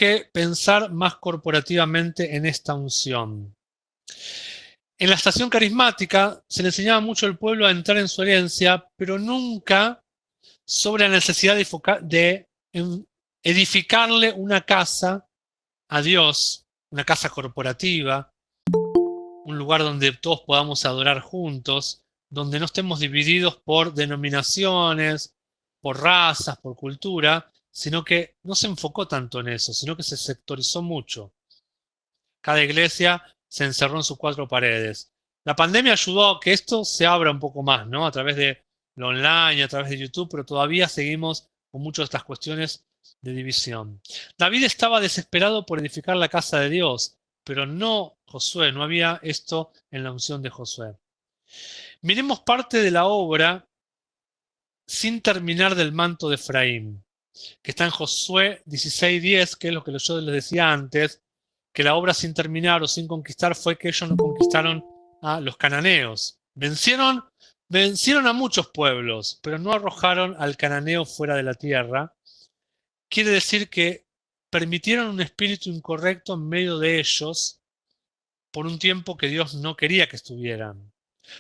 que pensar más corporativamente en esta unción. En la estación carismática se le enseñaba mucho al pueblo a entrar en su herencia, pero nunca sobre la necesidad de edificarle una casa a Dios, una casa corporativa, un lugar donde todos podamos adorar juntos, donde no estemos divididos por denominaciones, por razas, por cultura, sino que no se enfocó tanto en eso, sino que se sectorizó mucho. Cada iglesia se encerró en sus cuatro paredes. La pandemia ayudó a que esto se abra un poco más, ¿no? A través de lo online, a través de YouTube, pero todavía seguimos con muchas de estas cuestiones de división. David estaba desesperado por edificar la casa de Dios, pero no Josué, no había esto en la unción de Josué. Miremos parte de la obra sin terminar del manto de Efraín, que está en Josué 16:10, que es lo que yo les decía antes, que la obra sin terminar o sin conquistar fue que ellos no conquistaron a los cananeos. Vencieron a muchos pueblos, pero no arrojaron al cananeo fuera de la tierra. Quiere decir que permitieron un espíritu incorrecto en medio de ellos por un tiempo que Dios no quería que estuvieran.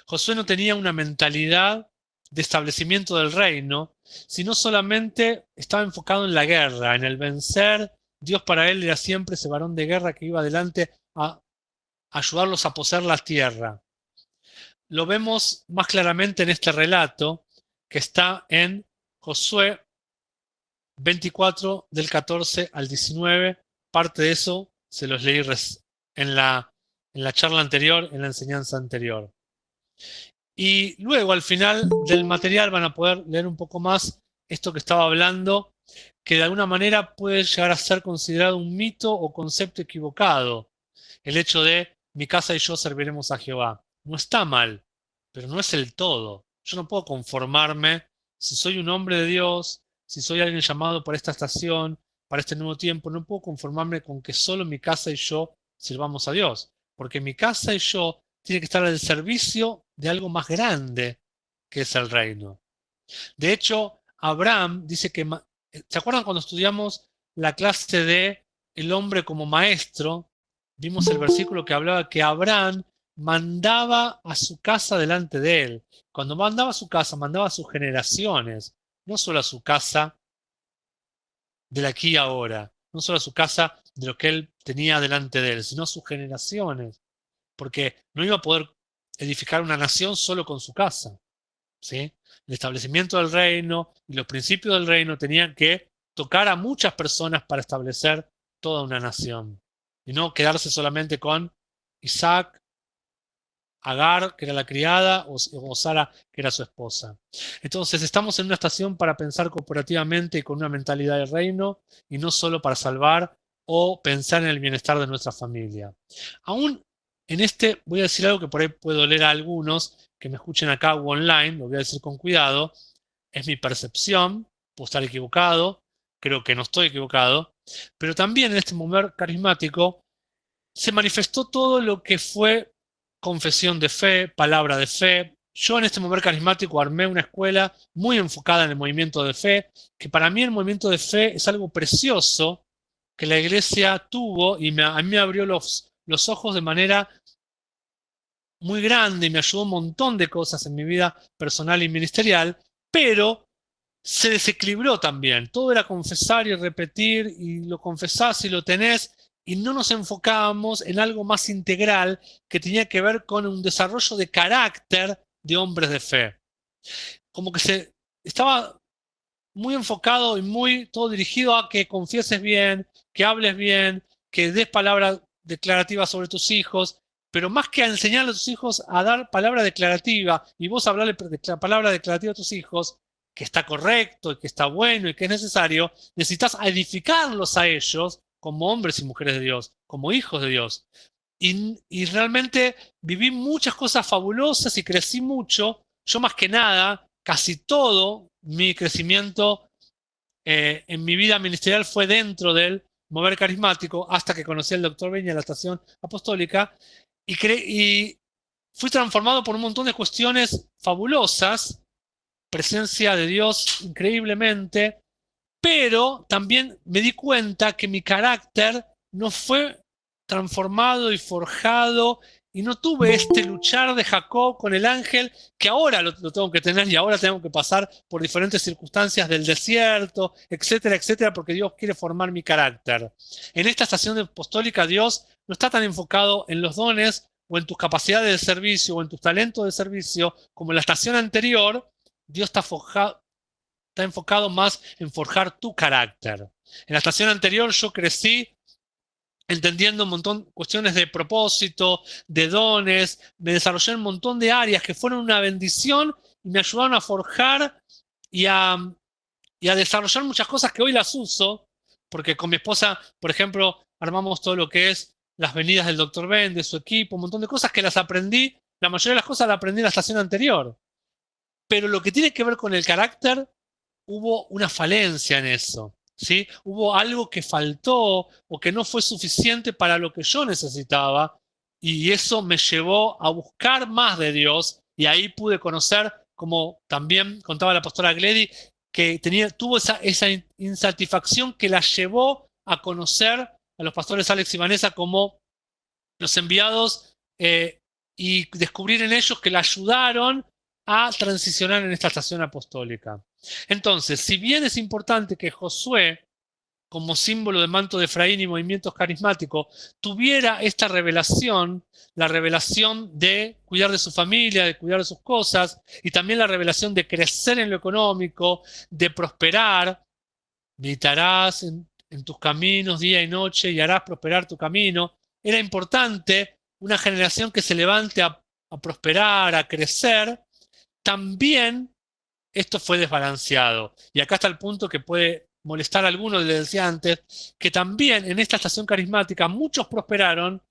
Josué no tenía una mentalidad de establecimiento del reino, sino solamente estaba enfocado en la guerra, en el vencer. Dios para él era siempre ese varón de guerra que iba adelante a ayudarlos a poseer la tierra. Lo vemos más claramente en este relato que está en Josué 24 del 14 al 19. Parte de eso se los leí en la charla anterior, en la enseñanza anterior. Y luego al final del material van a poder leer un poco más esto que estaba hablando, que de alguna manera puede llegar a ser considerado un mito o concepto equivocado. El hecho de mi casa y yo serviremos a Jehová. No está mal, pero no es el todo. Yo no puedo conformarme, si soy un hombre de Dios, si soy alguien llamado para esta estación, para este nuevo tiempo, no puedo conformarme con que solo mi casa y yo sirvamos a Dios, porque mi casa y yo tiene que estar al servicio de algo más grande que es el reino. De hecho, Abraham dice que, ¿se acuerdan cuando estudiamos la clase de el hombre como maestro? Vimos el versículo que hablaba que Abraham mandaba a su casa delante de él. Cuando mandaba a su casa, mandaba a sus generaciones, no solo a su casa del aquí y ahora, no solo a su casa de lo que él tenía delante de él, sino a sus generaciones, porque no iba a poder edificar una nación solo con su casa, ¿sí? El establecimiento del reino y los principios del reino tenían que tocar a muchas personas para establecer toda una nación y no quedarse solamente con Isaac, Agar, que era la criada, o Sara, que era su esposa. Entonces estamos en una estación para pensar corporativamente y con una mentalidad de reino y no solo para salvar o pensar en el bienestar de nuestra familia. Aún en este voy a decir algo que por ahí puedo leer a algunos que me escuchen acá o online, lo voy a decir con cuidado, es mi percepción, puedo estar equivocado, creo que no estoy equivocado, pero también en este momento carismático se manifestó todo lo que fue confesión de fe, palabra de fe. Yo en este momento carismático armé una escuela muy enfocada en el movimiento de fe, que para mí el movimiento de fe es algo precioso que la iglesia tuvo y a mí me abrió los ojos de manera muy grande y me ayudó un montón de cosas en mi vida personal y ministerial, pero se desequilibró también. Todo era confesar y repetir y lo confesás y lo tenés y no nos enfocábamos en algo más integral que tenía que ver con un desarrollo de carácter de hombres de fe. Como que se estaba muy enfocado y muy todo dirigido a que confieses bien, que hables bien, que des palabras declarativas sobre tus hijos, pero más que a enseñarle a tus hijos a dar palabra declarativa y vos hablarle palabra declarativa a tus hijos, que está correcto y que está bueno y que es necesario, necesitas edificarlos a ellos como hombres y mujeres de Dios, como hijos de Dios. Y realmente viví muchas cosas fabulosas y crecí mucho. Yo más que nada, casi todo mi crecimiento en mi vida ministerial fue dentro del mover carismático hasta que conocí al doctor Beña en la estación apostólica y fui transformado por un montón de cuestiones fabulosas, presencia de Dios increíblemente, pero también me di cuenta que mi carácter no fue transformado y forjado y no tuve este luchar de Jacob con el ángel que ahora lo tengo que tener y ahora tengo que pasar por diferentes circunstancias del desierto, etcétera, etcétera, porque Dios quiere formar mi carácter. En esta estación apostólica Dios no está tan enfocado en los dones o en tus capacidades de servicio o en tus talentos de servicio como en la estación anterior. Dios está enfocado más en forjar tu carácter. En la estación anterior yo crecí entendiendo un montón de cuestiones de propósito, de dones, me desarrollé en un montón de áreas que fueron una bendición y me ayudaron a forjar y a desarrollar muchas cosas que hoy las uso, porque con mi esposa, por ejemplo, armamos todo lo que es las venidas del Dr. Ben, de su equipo, un montón de cosas que las aprendí, la mayoría de las cosas las aprendí en la estación anterior. Pero lo que tiene que ver con el carácter, hubo una falencia en eso. ¿Sí? Hubo algo que faltó o que no fue suficiente para lo que yo necesitaba y eso me llevó a buscar más de Dios y ahí pude conocer, como también contaba la pastora Gledy, que tuvo esa insatisfacción que la llevó a conocer a los pastores Alex y Vanessa como los enviados y descubrir en ellos que la ayudaron a transicionar en esta estación apostólica. Entonces, si bien es importante que Josué, como símbolo de manto de Efraín y movimientos carismáticos, tuviera esta revelación, la revelación de cuidar de su familia, de cuidar de sus cosas, y también la revelación de crecer en lo económico, de prosperar, meditarás en tus caminos día y noche y harás prosperar tu camino. Era importante una generación que se levante a prosperar, a crecer. También esto fue desbalanceado. Y acá está el punto que puede molestar a algunos, les decía antes, que también en esta estación carismática muchos prosperaron,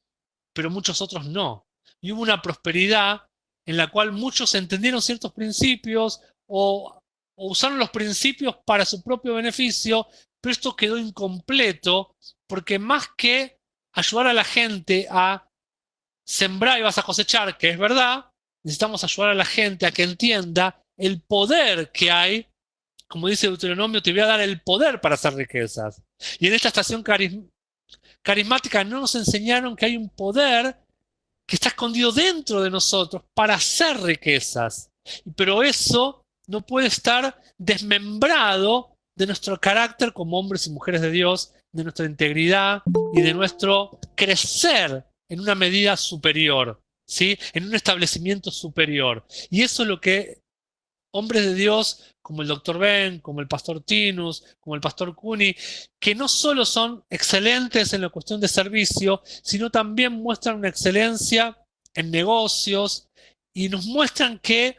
pero muchos otros no. Y hubo una prosperidad en la cual muchos entendieron ciertos principios o usaron los principios para su propio beneficio, pero esto quedó incompleto porque más que ayudar a la gente a sembrar y vas a cosechar, que es verdad, necesitamos ayudar a la gente a que entienda el poder que hay. Como dice Deuteronomio, te voy a dar el poder para hacer riquezas. Y en esta estación carismática no nos enseñaron que hay un poder que está escondido dentro de nosotros para hacer riquezas. Pero eso no puede estar desmembrado de nuestro carácter como hombres y mujeres de Dios, de nuestra integridad y de nuestro crecer en una medida superior, ¿sí? En un establecimiento superior. Y eso es lo que hombres de Dios como el Dr. Ben, como el pastor Tinus, como el pastor Cuni, que no solo son excelentes en la cuestión de servicio, sino también muestran una excelencia en negocios y nos muestran que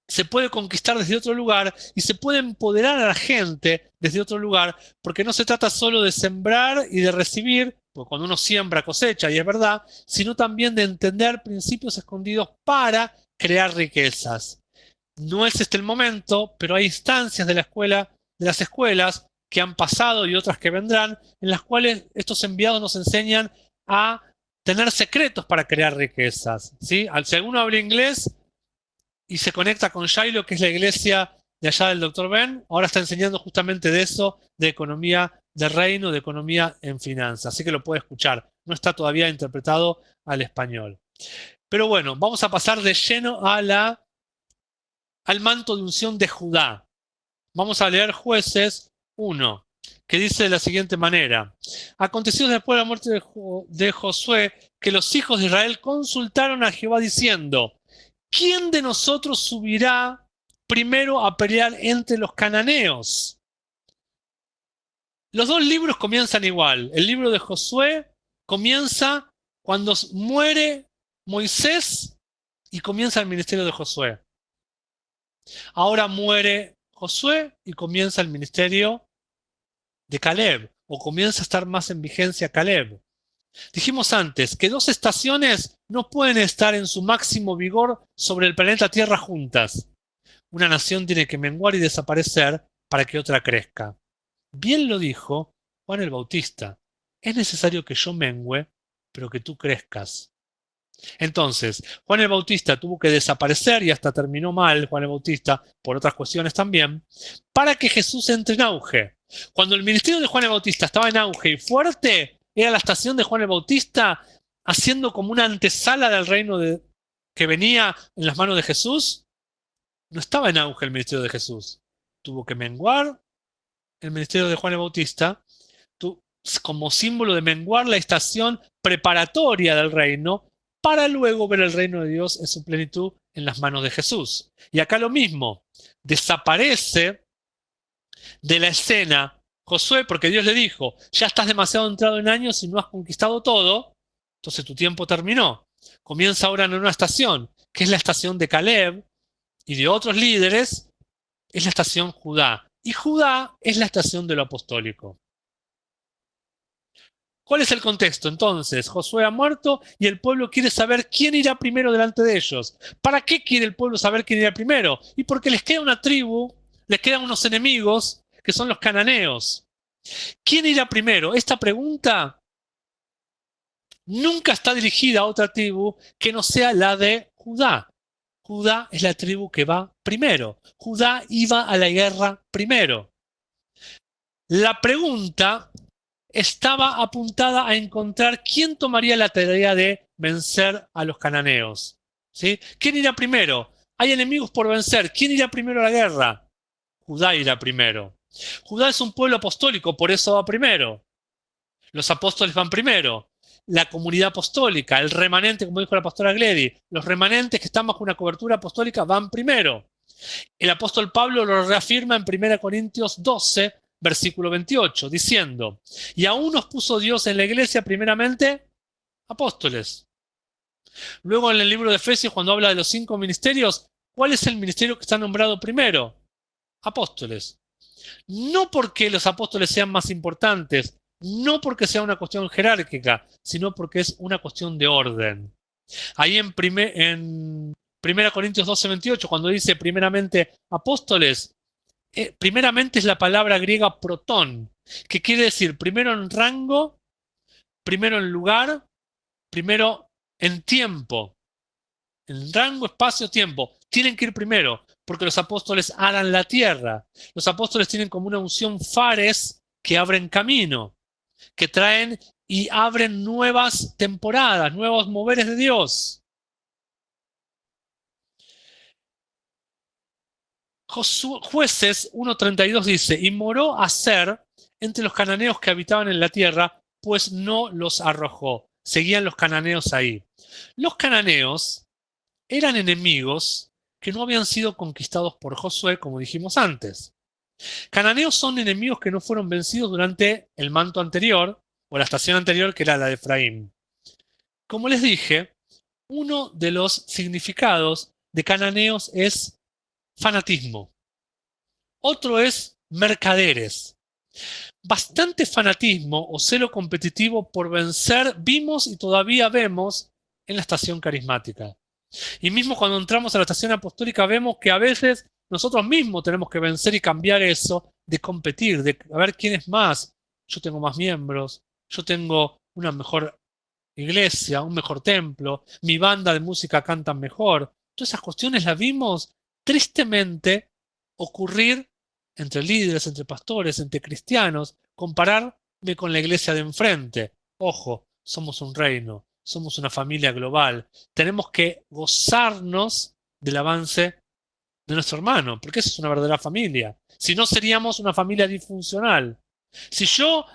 se puede conquistar desde otro lugar y se puede empoderar a la gente desde otro lugar, porque no se trata solo de sembrar y de recibir, porque cuando uno siembra cosecha, y es verdad, sino también de entender principios escondidos para crear riquezas. No es este el momento, pero hay instancias de la escuela, de las escuelas que han pasado y otras que vendrán, en las cuales estos enviados nos enseñan a tener secretos para crear riquezas, ¿sí? Si alguno habla inglés y se conecta con Shiloh, que es la iglesia de allá del Dr. Ben, ahora está enseñando justamente de eso, de economía de reino, de economía en finanzas, así que lo puede escuchar. No está todavía interpretado al español. Pero bueno, vamos a pasar de lleno al manto de unción de Judá. Vamos a leer Jueces 1, que dice de la siguiente manera. Aconteció después de la muerte de Josué que los hijos de Israel consultaron a Jehová diciendo: ¿quién de nosotros subirá primero a pelear entre los cananeos? Los dos libros comienzan igual. El libro de Josué comienza cuando muere Moisés y comienza el ministerio de Josué. Ahora muere Josué y comienza el ministerio de Caleb, o comienza a estar más en vigencia Caleb. Dijimos antes que dos estaciones no pueden estar en su máximo vigor sobre el planeta Tierra juntas. Una nación tiene que menguar y desaparecer para que otra crezca. Bien lo dijo Juan el Bautista. Es necesario que yo mengüe, pero que tú crezcas. Entonces, Juan el Bautista tuvo que desaparecer y hasta terminó mal Juan el Bautista, por otras cuestiones también, para que Jesús entre en auge. Cuando el ministerio de Juan el Bautista estaba en auge y fuerte, era la estación de Juan el Bautista haciendo como una antesala del reino que venía en las manos de Jesús. No estaba en auge el ministerio de Jesús. Tuvo que menguar el ministerio de Juan el Bautista como símbolo de menguar la estación preparatoria del reino para luego ver el reino de Dios en su plenitud en las manos de Jesús. Y acá lo mismo, desaparece de la escena Josué porque Dios le dijo, ya estás demasiado entrado en años y no has conquistado todo, entonces tu tiempo terminó. Comienza ahora en una estación, que es la estación de Caleb y de otros líderes, es la estación Judá. Y Judá es la estación de lo apostólico. ¿Cuál es el contexto? Entonces, Josué ha muerto y el pueblo quiere saber quién irá primero delante de ellos. ¿Para qué quiere el pueblo saber quién irá primero? Y porque les queda una tribu, les quedan unos enemigos, que son los cananeos. ¿Quién irá primero? Esta pregunta nunca está dirigida a otra tribu que no sea la de Judá. Judá es la tribu que va primero. Judá iba a la guerra primero. La pregunta estaba apuntada a encontrar quién tomaría la tarea de vencer a los cananeos. ¿Sí? ¿Quién irá primero? Hay enemigos por vencer. ¿Quién irá primero a la guerra? Judá irá primero. Judá es un pueblo apostólico, por eso va primero. Los apóstoles van primero. La comunidad apostólica, el remanente, como dijo la pastora Gledy, los remanentes que están bajo una cobertura apostólica van primero. El apóstol Pablo lo reafirma en 1 Corintios 12, versículo 28, diciendo, y aún nos puso Dios en la iglesia primeramente apóstoles. Luego en el libro de Efesios, cuando habla de los 5 ministerios, ¿cuál es el ministerio que está nombrado primero? Apóstoles. No porque los apóstoles sean más importantes, no porque sea una cuestión jerárquica, sino porque es una cuestión de orden. Ahí en 1 Corintios 12, 28, cuando dice primeramente apóstoles, primeramente es la palabra griega protón, que quiere decir primero en rango, primero en lugar, primero en tiempo. En rango, espacio, tiempo. Tienen que ir primero, porque los apóstoles aran la tierra. Los apóstoles tienen como una unción fares que abren camino, que traen y abren nuevas temporadas, nuevos moveres de Dios. Jueces 1:32 dice, y moró Aser entre los cananeos que habitaban en la tierra, pues no los arrojó. Seguían los cananeos ahí. Los cananeos eran enemigos que no habían sido conquistados por Josué, como dijimos antes. Cananeos son enemigos que no fueron vencidos durante el manto anterior, o la estación anterior, que era la de Efraín. Como les dije, uno de los significados de cananeos es fanatismo. Otro es mercaderes. Bastante fanatismo o celo competitivo por vencer vimos y todavía vemos en la estación carismática. Y mismo cuando entramos a la estación apostólica vemos que a veces nosotros mismos tenemos que vencer y cambiar eso de competir, de a ver quién es más. Yo tengo más miembros, yo tengo una mejor iglesia, un mejor templo, mi banda de música canta mejor. Todas esas cuestiones las vimos tristemente ocurrir entre líderes, entre pastores, entre cristianos, compararme con la iglesia de enfrente. Ojo, somos un reino, somos una familia global. Tenemos que gozarnos del avance de nuestro hermano, porque esa es una verdadera familia. Si no, seríamos una familia disfuncional. Si yo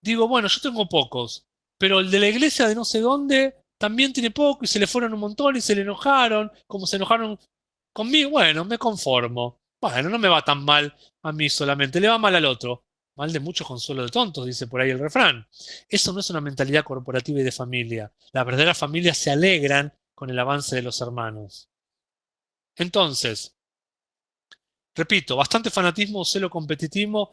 digo, bueno, yo tengo pocos, pero el de la iglesia de no sé dónde también tiene poco y se le fueron un montón y se le enojaron, como se enojaron conmigo, bueno, me conformo. Bueno, no me va tan mal a mí solamente, le va mal al otro. Mal de muchos consuelo de tontos, dice por ahí el refrán. Eso no es una mentalidad corporativa y de familia. Las verdaderas familias se alegran con el avance de los hermanos. Entonces, repito, bastante fanatismo o celo competitivo,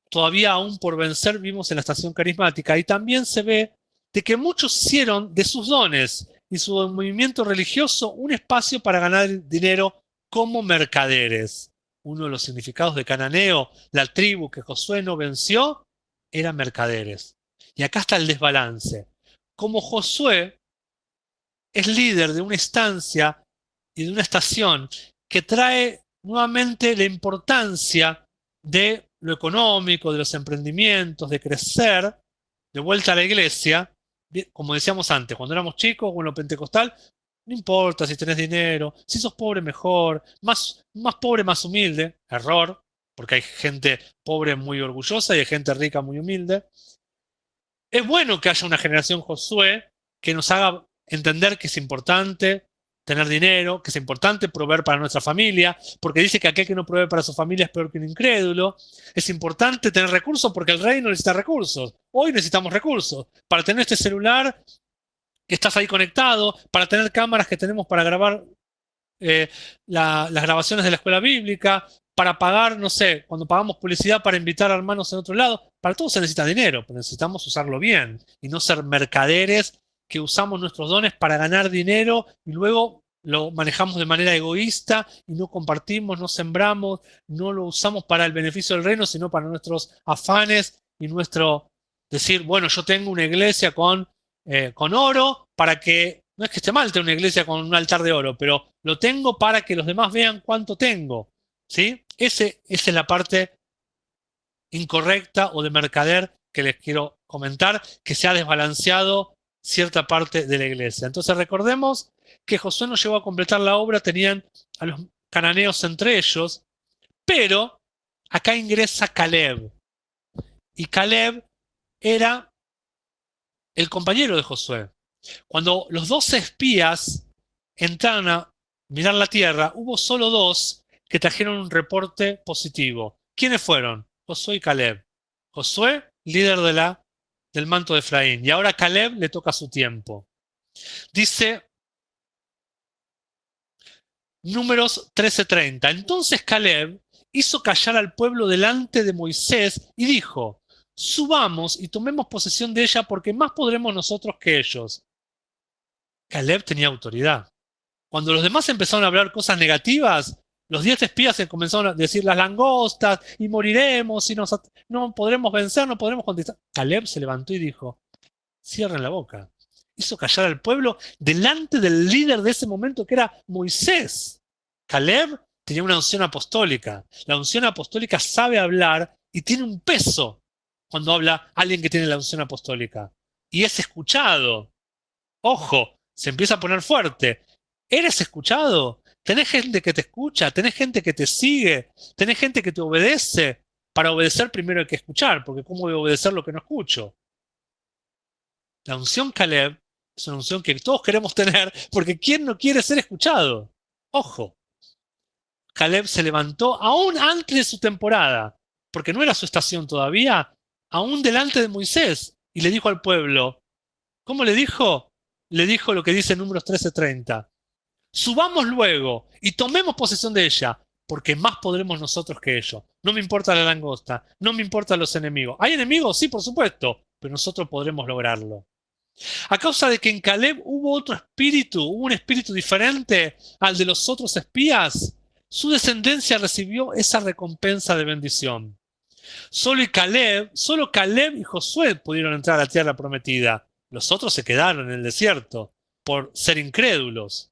todavía aún por vencer vimos en la estación carismática. Y también se ve de que muchos hicieron de sus dones y su movimiento religioso un espacio para ganar dinero como mercaderes. Uno de los significados de cananeo, la tribu que Josué no venció, eran mercaderes. Y acá está el desbalance. Como Josué es líder de una estancia y de una estación que trae nuevamente la importancia de lo económico, de los emprendimientos, de crecer, de vuelta a la iglesia, como decíamos antes, cuando éramos chicos o en lo pentecostal, no importa si tenés dinero, si sos pobre mejor, más pobre más humilde, error, porque hay gente pobre muy orgullosa y hay gente rica muy humilde. Es bueno que haya una generación Josué que nos haga entender que es importante tener dinero, que es importante proveer para nuestra familia, porque dice que aquel que no provee para su familia es peor que un incrédulo. Es importante tener recursos porque el reino necesita recursos. Hoy necesitamos recursos. Para tener este celular que estás ahí conectado, para tener cámaras que tenemos para grabar las grabaciones de la escuela bíblica, para pagar, no sé, cuando pagamos publicidad para invitar a hermanos en otro lado, para todo se necesita dinero, pero necesitamos usarlo bien y no ser mercaderes que usamos nuestros dones para ganar dinero y luego lo manejamos de manera egoísta y no compartimos, no sembramos, no lo usamos para el beneficio del reino, sino para nuestros afanes y nuestro decir, bueno, yo tengo una iglesia con oro para que, no es que esté mal tener una iglesia con un altar de oro, pero lo tengo para que los demás vean cuánto tengo. ¿Sí? Esa es la parte incorrecta o de mercader que les quiero comentar, que se ha desbalanceado cierta parte de la iglesia. Entonces recordemos que Josué no llegó a completar la obra, tenían a los cananeos entre ellos, pero acá ingresa Caleb. Y Caleb era el compañero de Josué. Cuando los 12 espías entraron a mirar la tierra, hubo solo 2 que trajeron un reporte positivo. ¿Quiénes fueron? Josué y Caleb. Josué, líder del manto de Efraín. Y ahora a Caleb le toca su tiempo. Dice Números 13:30. Entonces Caleb hizo callar al pueblo delante de Moisés y dijo, subamos y tomemos posesión de ella porque más podremos nosotros que ellos. Caleb tenía autoridad. Cuando los demás empezaron a hablar cosas negativas, los 10 espías se comenzaron a decir las langostas y moriremos y no podremos vencer, no podremos contestar. Caleb se levantó y dijo, cierren la boca. Hizo callar al pueblo delante del líder de ese momento que era Moisés. Caleb tenía una unción apostólica. La unción apostólica sabe hablar y tiene un peso cuando habla alguien que tiene la unción apostólica. Y es escuchado. Ojo, se empieza a poner fuerte. ¿Eres escuchado? ¿Tenés gente que te escucha? ¿Tenés gente que te sigue? ¿Tenés gente que te obedece? Para obedecer primero hay que escuchar, porque ¿cómo voy a obedecer lo que no escucho? La unción Caleb es una unción que todos queremos tener, porque ¿quién no quiere ser escuchado? Ojo, Caleb se levantó aún antes de su temporada, porque no era su estación todavía, aún delante de Moisés, y le dijo al pueblo, ¿cómo le dijo? Le dijo lo que dice en Números 13:30. Subamos luego y tomemos posesión de ella, porque más podremos nosotros que ellos. No me importa la langosta, no me importan los enemigos. ¿Hay enemigos? Sí, por supuesto, pero nosotros podremos lograrlo. A causa de que en Caleb hubo otro espíritu, hubo un espíritu diferente al de los otros espías, su descendencia recibió esa recompensa de bendición. Solo Caleb y Josué pudieron entrar a la tierra prometida. Los otros se quedaron en el desierto por ser incrédulos.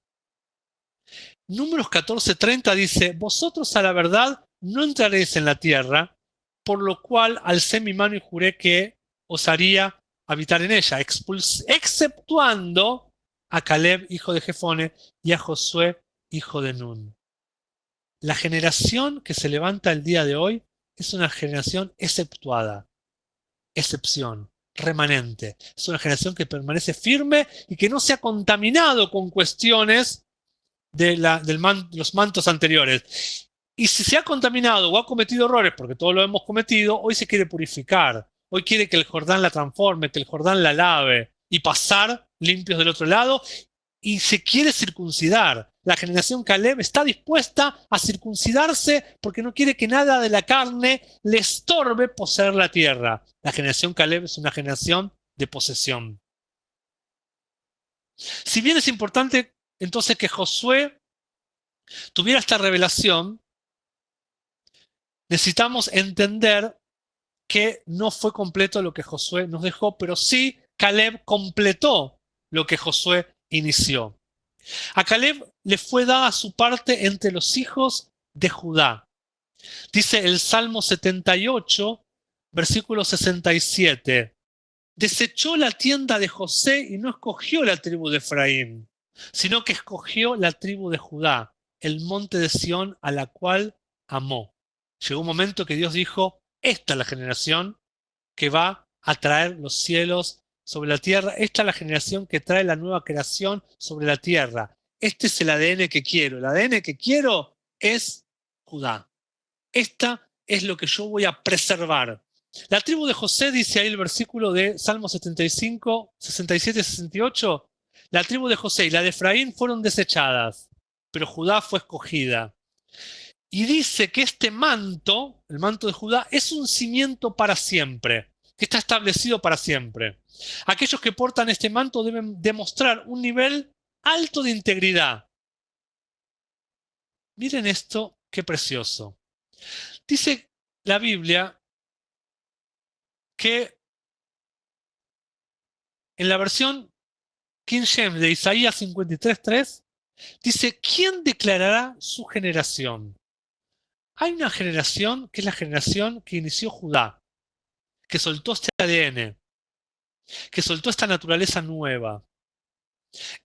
Números 14:30 dice, vosotros a la verdad no entraréis en la tierra, por lo cual alcé mi mano y juré que os haría habitar en ella, exceptuando a Caleb, hijo de Jefone, y a Josué, hijo de Nun. La generación que se levanta el día de hoy es una generación exceptuada, excepción, remanente. Es una generación que permanece firme y que no se ha contaminado con cuestiones de los mantos anteriores. Y si se ha contaminado o ha cometido errores, porque todos lo hemos cometido, hoy se quiere purificar. Hoy quiere que el Jordán la transforme, que el Jordán la lave y pasar limpios del otro lado. Y se quiere circuncidar. La generación Caleb está dispuesta a circuncidarse porque no quiere que nada de la carne le estorbe poseer la tierra. La generación Caleb es una generación de posesión. Si bien es importante entonces que Josué tuviera esta revelación, necesitamos entender que no fue completo lo que Josué nos dejó, pero sí Caleb completó lo que Josué inició. A Caleb le fue dada su parte entre los hijos de Judá. Dice el Salmo 78, versículo 67. Desechó la tienda de José y no escogió la tribu de Efraín, sino que escogió la tribu de Judá, el monte de Sión a la cual amó. Llegó un momento que Dios dijo, esta es la generación que va a traer los cielos sobre la tierra, esta es la generación que trae la nueva creación sobre la tierra. Este es el ADN que quiero. El ADN que quiero es Judá. Esta es lo que yo voy a preservar. La tribu de José, dice ahí el versículo de Salmo 75, 67 y 68, la tribu de José y la de Efraín fueron desechadas, pero Judá fue escogida. Y dice que este manto, el manto de Judá, es un cimiento para siempre, que está establecido para siempre. Aquellos que portan este manto deben demostrar un nivel alto de integridad. Miren esto, qué precioso. Dice la Biblia que en la versión King James de Isaías 53:3 dice, ¿quién declarará su generación? Hay una generación que es la generación que inició Judá, que soltó este ADN, que soltó esta naturaleza nueva.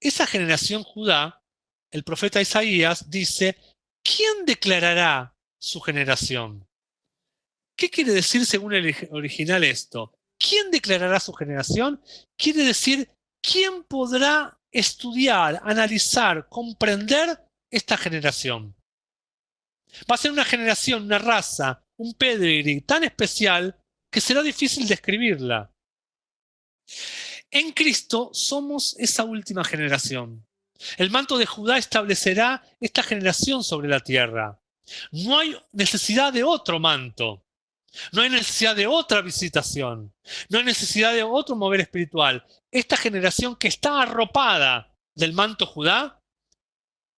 Esa generación Judá, el profeta Isaías dice, ¿quién declarará su generación? ¿Qué quiere decir según el original esto? ¿Quién declarará su generación? Quiere decir, ¿quién podrá estudiar, analizar, comprender esta generación? Va a ser una generación, una raza, un pedigree tan especial que será difícil describirla. En Cristo somos esa última generación. El manto de Judá establecerá esta generación sobre la tierra. No hay necesidad de otro manto. No hay necesidad de otra visitación. No hay necesidad de otro mover espiritual. Esta generación que está arropada del manto Judá,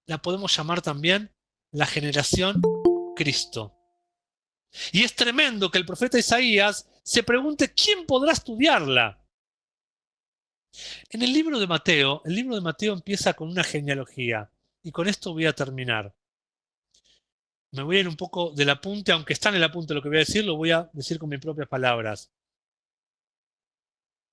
la podemos llamar también la generación Cristo. Y es tremendo que el profeta Isaías se pregunte quién podrá estudiarla. En el libro de Mateo empieza con una genealogía. Y con esto voy a terminar. Me voy a ir un poco del apunte, aunque está en el apunte lo que voy a decir, lo voy a decir con mis propias palabras.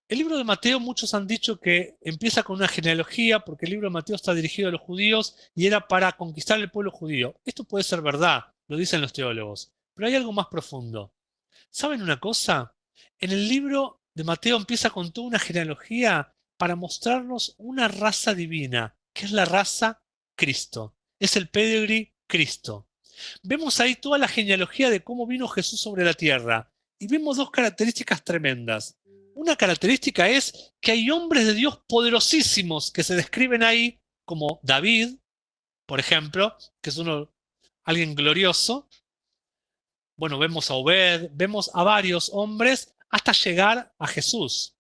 El libro de Mateo, muchos han dicho que empieza con una genealogía porque el libro de Mateo está dirigido a los judíos y era para conquistar el pueblo judío. Esto puede ser verdad, lo dicen los teólogos, pero hay algo más profundo. ¿Saben una cosa? En el libro de Mateo empieza con toda una genealogía para mostrarnos una raza divina, que es la raza Cristo. Es el pedigree Cristo. Vemos ahí toda la genealogía de cómo vino Jesús sobre la tierra y vemos dos características tremendas. Una característica es que hay hombres de Dios poderosísimos que se describen ahí como David, por ejemplo, que es alguien glorioso. Bueno, vemos a Obed, vemos a varios hombres hasta llegar a Jesús.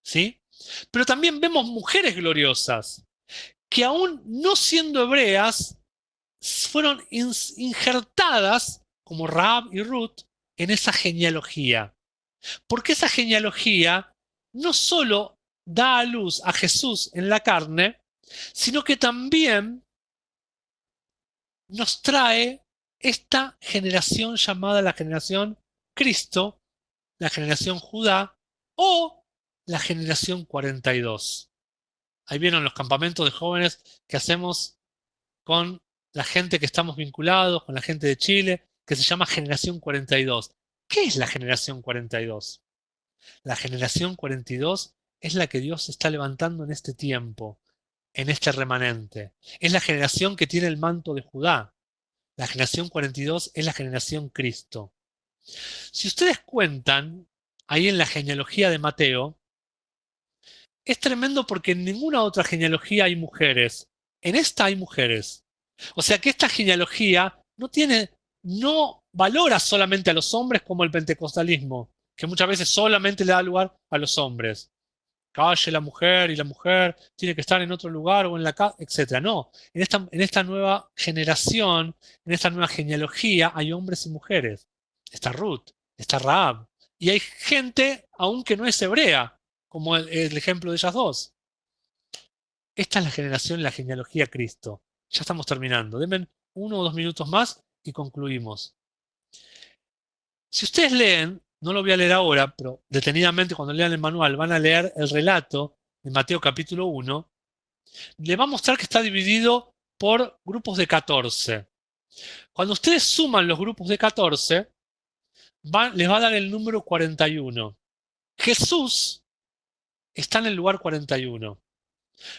¿Sí? Pero también vemos mujeres gloriosas que aún no siendo hebreas fueron injertadas como Rahab y Ruth en esa genealogía. Porque esa genealogía no solo da a luz a Jesús en la carne, sino que también nos trae esta generación llamada la generación Cristo, la generación Judá o la generación 42. Ahí vieron los campamentos de jóvenes que hacemos con la gente que estamos vinculados, con la gente de Chile, que se llama generación 42. ¿Qué es la generación 42? La generación 42 es la que Dios está levantando en este tiempo, en este remanente. Es la generación que tiene el manto de Judá. La generación 42 es la generación Cristo. Si ustedes cuentan, ahí en la genealogía de Mateo, es tremendo porque en ninguna otra genealogía hay mujeres. En esta hay mujeres. O sea que esta genealogía no valora solamente a los hombres como el pentecostalismo, que muchas veces solamente le da lugar a los hombres. Calle la mujer y la mujer tiene que estar en otro lugar o en la casa, etc. No, en esta nueva generación, en esta nueva genealogía hay hombres y mujeres. Está Ruth, está Rahab. Y hay gente aún que no es hebrea, como el ejemplo de ellas dos. Esta es la generación, la genealogía Cristo. Ya estamos terminando. Denme 1 o 2 minutos más y concluimos. Si ustedes leen, no lo voy a leer ahora, pero detenidamente cuando lean el manual van a leer el relato de Mateo capítulo 1, le va a mostrar que está dividido por grupos de 14. Cuando ustedes suman los grupos de 14, les va a dar el número 41. Jesús está en el lugar 41.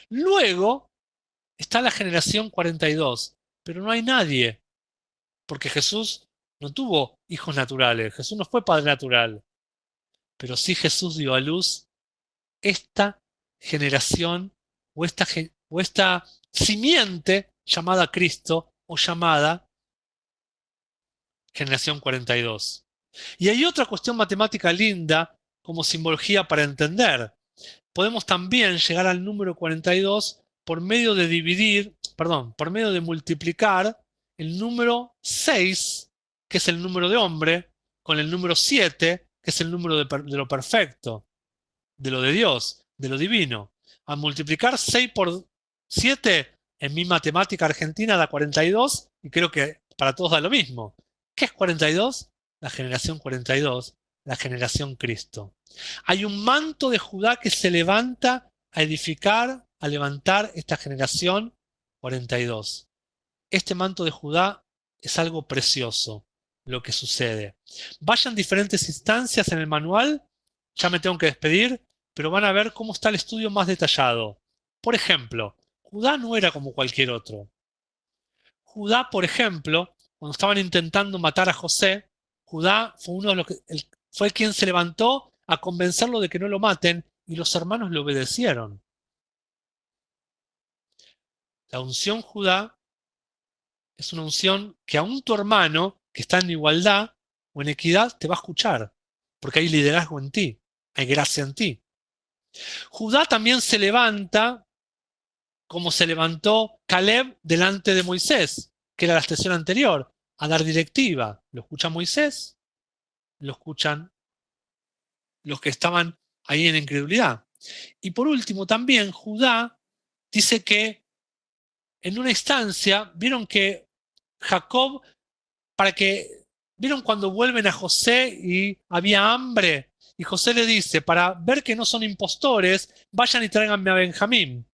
Luego está la generación 42, pero no hay nadie, porque Jesús no tuvo hijos naturales, Jesús no fue padre natural, pero sí Jesús dio a luz esta generación o esta simiente llamada Cristo o llamada generación 42. Y hay otra cuestión matemática linda como simbología para entender. Podemos también llegar al número 42 por medio de multiplicar el número 6, que es el número de hombre, con el número 7, que es el número de lo perfecto, de lo de Dios, de lo divino. Al multiplicar 6 por 7, en mi matemática argentina da 42, y creo que para todos da lo mismo. ¿Qué es 42? La generación 42, la generación Cristo. Hay un manto de Judá que se levanta a edificar, a levantar esta generación 42. Este manto de Judá es algo precioso, lo que sucede. Vayan diferentes instancias en el manual, ya me tengo que despedir, pero van a ver cómo está el estudio más detallado. Por ejemplo, Judá no era como cualquier otro. Judá, por ejemplo, cuando estaban intentando matar a José, Judá fue uno de los que fue quien se levantó a convencerlo de que no lo maten y los hermanos le obedecieron. La unción Judá es una unción que aún tu hermano, que está en igualdad o en equidad, te va a escuchar, porque hay liderazgo en ti, hay gracia en ti. Judá también se levanta como se levantó Caleb delante de Moisés, que era la estación anterior, a dar directiva. Lo escucha Moisés, lo escuchan los que estaban ahí en incredulidad. Y por último, también Judá dice que en una instancia vieron que Jacob, vieron cuando vuelven a José y había hambre, y José le dice, para ver que no son impostores, vayan y tráiganme a Benjamín.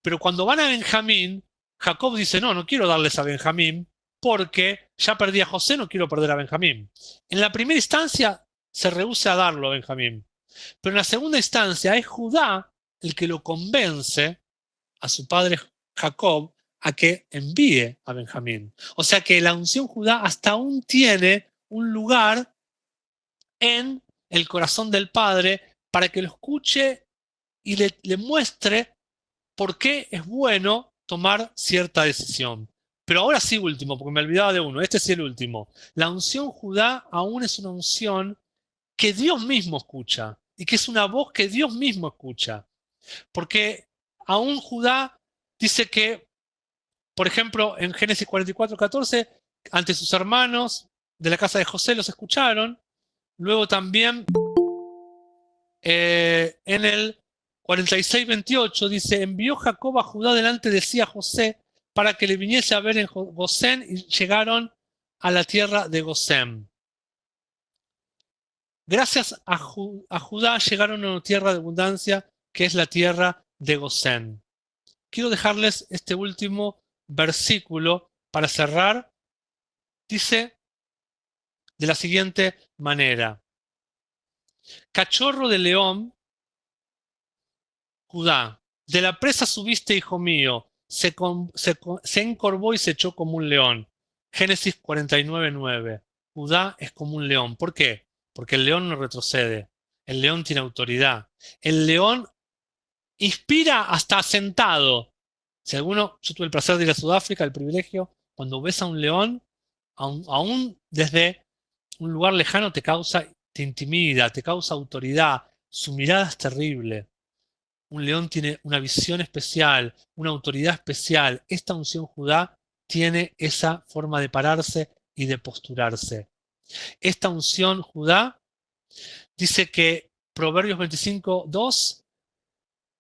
Pero cuando van a Benjamín, Jacob dice, no quiero darles a Benjamín, porque ya perdí a José, no quiero perder a Benjamín. En la primera instancia se rehúsa a darlo a Benjamín, pero en la segunda instancia es Judá el que lo convence a su padre Jacob a que envíe a Benjamín. O sea que la unción Judá hasta aún tiene un lugar en el corazón del padre para que lo escuche y le muestre por qué es bueno tomar cierta decisión. Pero ahora sí último, porque me olvidaba de uno, este sí el último. La unción Judá aún es una unción que Dios mismo escucha y que es una voz que Dios mismo escucha. Porque aún Judá dice que, por ejemplo, en Génesis 44:14, ante sus hermanos de la casa de José los escucharon. Luego también en el 46:28 dice, envió Jacob a Judá delante de sí a José para que le viniese a ver en Gosén y llegaron a la tierra de Gosén. Gracias a Judá llegaron a una tierra de abundancia que es la tierra de Gosén. Quiero dejarles este último versículo para cerrar. Dice de la siguiente manera: cachorro de león, Judá, de la presa subiste, hijo mío, se encorvó y se echó como un león. Génesis 49:9. Judá es como un león. ¿Por qué? Porque el león no retrocede. El león tiene autoridad. El león inspira hasta sentado. Si alguno, yo tuve el placer de ir a Sudáfrica, el privilegio, cuando ves a un león, aún desde un lugar lejano te intimida, te causa autoridad. Su mirada es terrible. Un león tiene una visión especial, una autoridad especial. Esta unción Judá tiene esa forma de pararse y de posturarse. Esta unción Judá dice que Proverbios 25:2,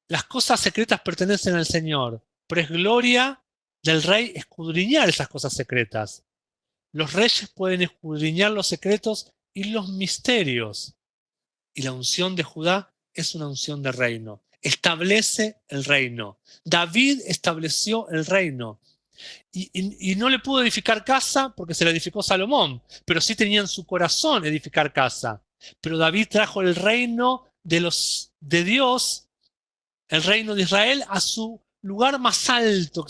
las cosas secretas pertenecen al Señor, pero es gloria del rey escudriñar esas cosas secretas. Los reyes pueden escudriñar los secretos y los misterios. Y la unción de Judá es una unción de reino. Establece el reino. David estableció el reino. Y no le pudo edificar casa porque se la edificó Salomón, pero sí tenía en su corazón edificar casa. Pero David trajo el reino de Dios, el reino de Israel, a su lugar más alto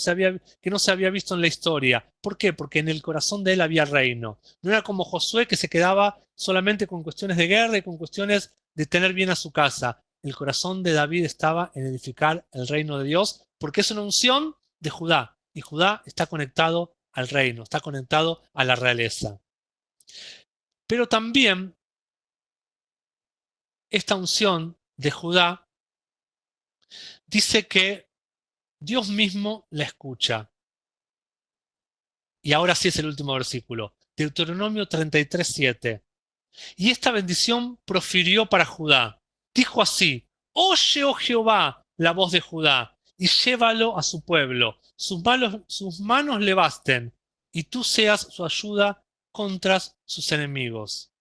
que no se había visto en la historia. ¿Por qué? Porque en el corazón de él había reino. No era como Josué, que se quedaba solamente con cuestiones de guerra y con cuestiones de tener bien a su casa. El corazón de David estaba en edificar el reino de Dios, porque es una unción de Judá. Y Judá está conectado al reino, está conectado a la realeza. Pero también esta unción de Judá dice que Dios mismo la escucha. Y ahora sí es el último versículo. Deuteronomio 33:7. Y esta bendición profirió para Judá. Dijo así: Oye, oh Jehová, la voz de Judá, y llévalo a su pueblo. Sus manos le basten, y tú seas su ayuda contra sus enemigos.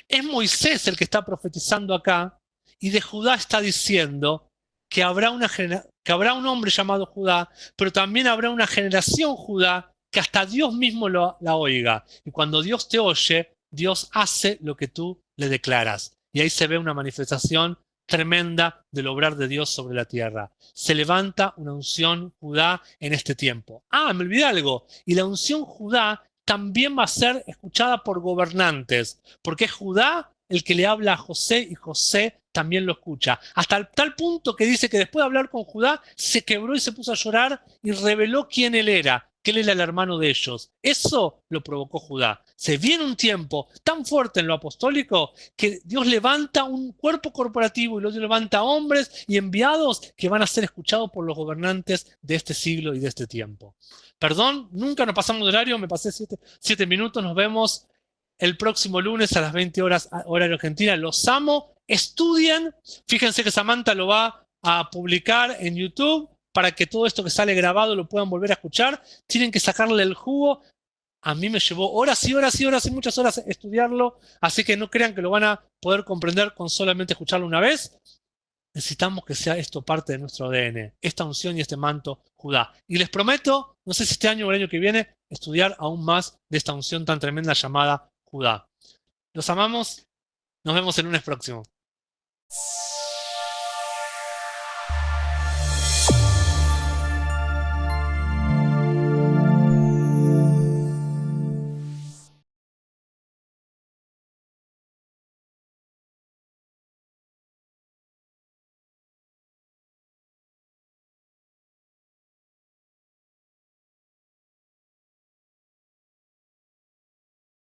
Es Moisés el que está profetizando acá, y de Judá está diciendo que habrá un hombre llamado Judá, pero también habrá una generación Judá que hasta Dios mismo la oiga. Y cuando Dios te oye, Dios hace lo que tú le declaras. Y ahí se ve una manifestación tremenda del obrar de Dios sobre la tierra. Se levanta una unción Judá en este tiempo. Me olvidé algo. Y la unción Judá también va a ser escuchada por gobernantes, porque es Judá el que le habla a José y José también lo escucha. Hasta tal punto que dice que después de hablar con Judá, se quebró y se puso a llorar y reveló quién él era, que él era el hermano de ellos. Eso lo provocó Judá. Se viene un tiempo tan fuerte en lo apostólico que Dios levanta un cuerpo corporativo y Dios levanta hombres y enviados que van a ser escuchados por los gobernantes de este siglo y de este tiempo. Perdón, nunca nos pasamos de horario, me pasé 7 minutos, nos vemos el próximo lunes a las 20 horas, horario Argentina. Los amo, estudien, fíjense que Samantha lo va a publicar en YouTube para que todo esto que sale grabado lo puedan volver a escuchar. Tienen que sacarle el jugo. A mí me llevó horas y horas y horas y muchas horas estudiarlo, así que no crean que lo van a poder comprender con solamente escucharlo una vez. Necesitamos que sea esto parte de nuestro ADN, esta unción y este manto Judá. Y les prometo, no sé si este año o el año que viene, estudiar aún más de esta unción tan tremenda llamada Judá. Los amamos, nos vemos el lunes próximo.